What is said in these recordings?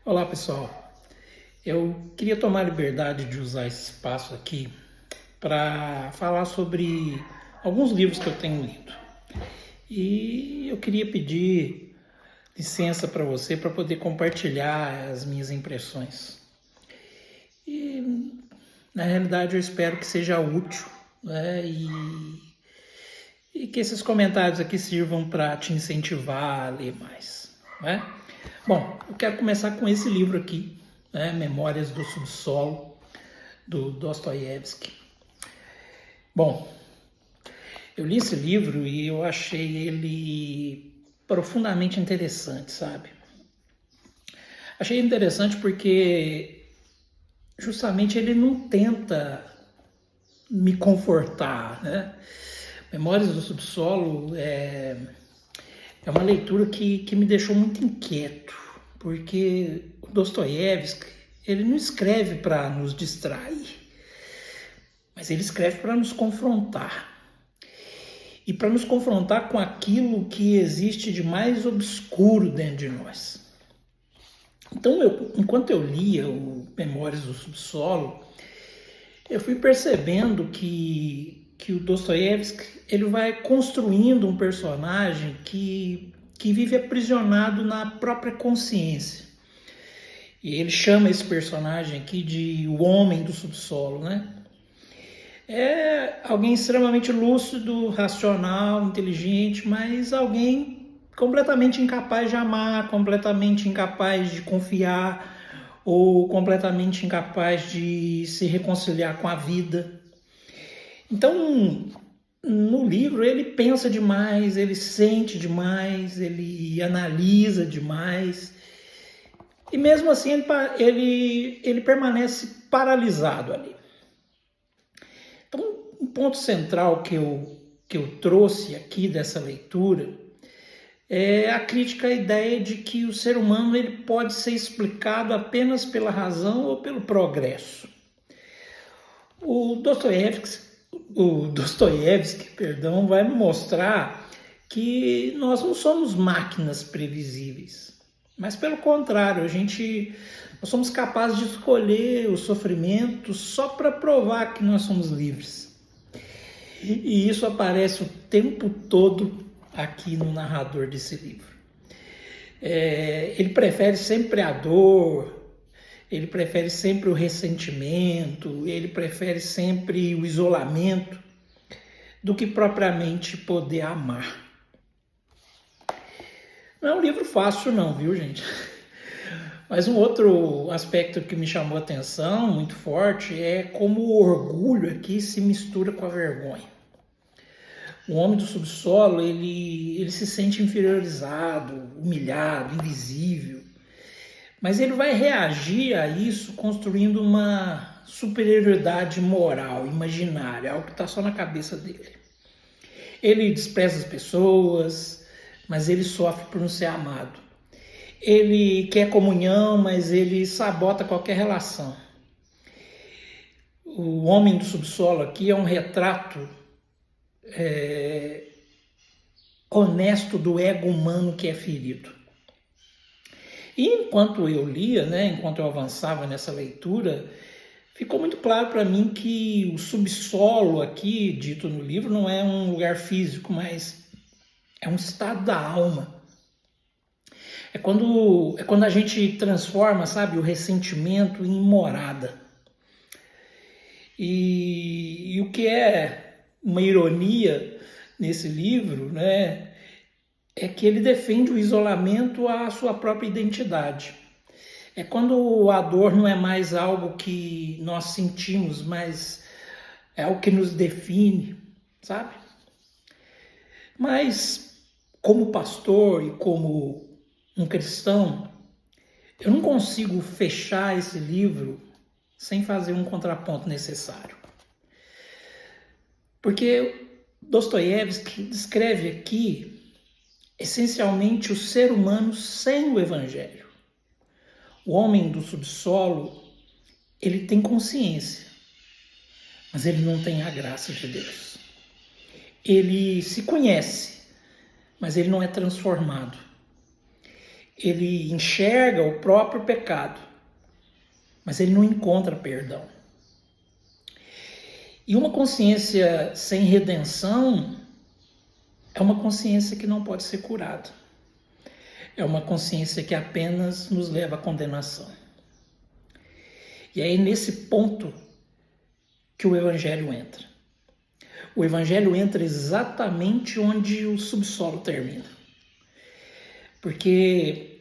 Olá, pessoal. Eu queria tomar a liberdade de usar esse espaço aqui para falar sobre alguns livros que eu tenho lido. E eu queria pedir licença para você para poder compartilhar as minhas impressões. E, na realidade, eu espero que seja útil, né? E que esses comentários aqui sirvam para te incentivar a ler mais, né? Bom, eu quero começar com esse livro aqui, né? Memórias do Subsolo, do Dostoiévski. Bom, eu li esse livro e eu achei ele profundamente interessante, sabe? Achei interessante porque justamente ele não tenta me confortar, né? Memórias do Subsolo é uma leitura que me deixou muito inquieto, porque o Dostoiévski, ele não escreve para nos distrair, mas ele escreve para nos confrontar. E para nos confrontar com aquilo que existe de mais obscuro dentro de nós. Então, enquanto eu lia o Memórias do Subsolo, eu fui percebendo que o Dostoiévski ele vai construindo um personagem que vive aprisionado na própria consciência. E ele chama esse personagem aqui de o homem do subsolo, né? É alguém extremamente lúcido, racional, inteligente, mas alguém completamente incapaz de amar, completamente incapaz de confiar ou completamente incapaz de se reconciliar com a vida. Então, no livro, ele pensa demais, ele sente demais, ele analisa demais. E mesmo assim, ele permanece paralisado ali. Então, um ponto central que eu trouxe aqui dessa leitura é a crítica à ideia de que o ser humano ele pode ser explicado apenas pela razão ou pelo progresso. O Dostoiévski, vai me mostrar que nós não somos máquinas previsíveis, mas pelo contrário, nós somos capazes de escolher o sofrimento só para provar que nós somos livres. E isso aparece o tempo todo aqui no narrador desse livro. Ele prefere sempre a dor, ele prefere sempre o ressentimento, ele prefere sempre o isolamento do que propriamente poder amar. Não é um livro fácil não, viu, gente? Mas um outro aspecto que me chamou a atenção muito forte é como o orgulho aqui se mistura com a vergonha. O homem do subsolo, ele se sente inferiorizado, humilhado, invisível. Mas ele vai reagir a isso construindo uma superioridade moral, imaginária, algo que está só na cabeça dele. Ele despreza as pessoas, mas ele sofre por não ser amado. Ele quer comunhão, mas ele sabota qualquer relação. O homem do subsolo aqui é um retrato honesto do ego humano que é ferido. E enquanto eu lia, né, enquanto eu avançava nessa leitura, ficou muito claro para mim que o subsolo aqui, dito no livro, não é um lugar físico, mas é um estado da alma. É quando a gente transforma, sabe, o ressentimento em morada. E o que é uma ironia nesse livro, né, é que ele defende o isolamento à sua própria identidade. É quando a dor não é mais algo que nós sentimos, mas é algo que nos define, sabe? Mas, como pastor e como um cristão, eu não consigo fechar esse livro sem fazer um contraponto necessário. Porque Dostoiévski descreve aqui essencialmente o ser humano sem o evangelho. O homem do subsolo, ele tem consciência, mas ele não tem a graça de Deus. Ele se conhece, mas ele não é transformado. ele enxerga o próprio pecado, mas ele não encontra perdão. E uma consciência sem redenção é uma consciência que não pode ser curada. É uma consciência que apenas nos leva à condenação. E é nesse ponto que o Evangelho entra. O Evangelho entra exatamente onde o subsolo termina. Porque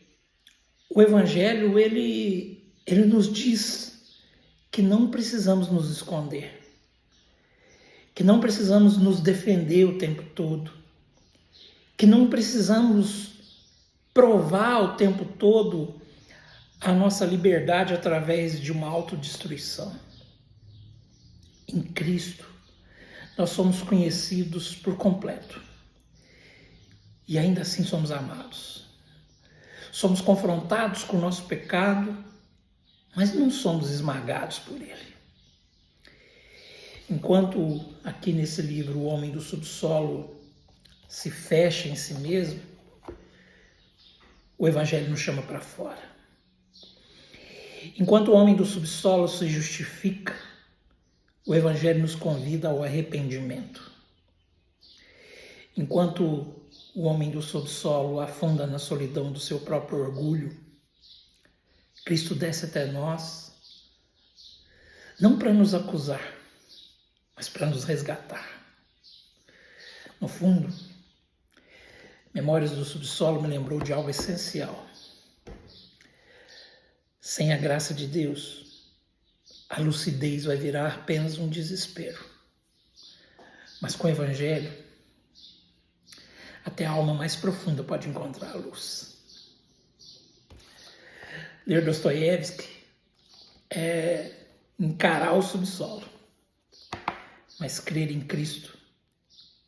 o Evangelho, ele nos diz que não precisamos nos esconder, que não precisamos nos defender o tempo todo, que não precisamos provar o tempo todo a nossa liberdade através de uma autodestruição. Em Cristo, nós somos conhecidos por completo. E ainda assim somos amados. Somos confrontados com o nosso pecado, mas não somos esmagados por ele. Enquanto aqui nesse livro o homem do subsolo se fecha em si mesmo, o Evangelho nos chama para fora. Enquanto o homem do subsolo se justifica, o Evangelho nos convida ao arrependimento. Enquanto o homem do subsolo afunda na solidão do seu próprio orgulho, Cristo desce até nós, não para nos acusar, mas para nos resgatar. No fundo, Memórias do Subsolo me lembrou de algo essencial. Sem a graça de Deus, a lucidez vai virar apenas um desespero. Mas com o Evangelho, até a alma mais profunda pode encontrar a luz. Ler Dostoiévski é encarar o subsolo, mas crer em Cristo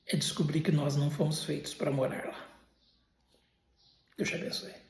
é descobrir que nós não fomos feitos para morar lá. Deus te abençoe.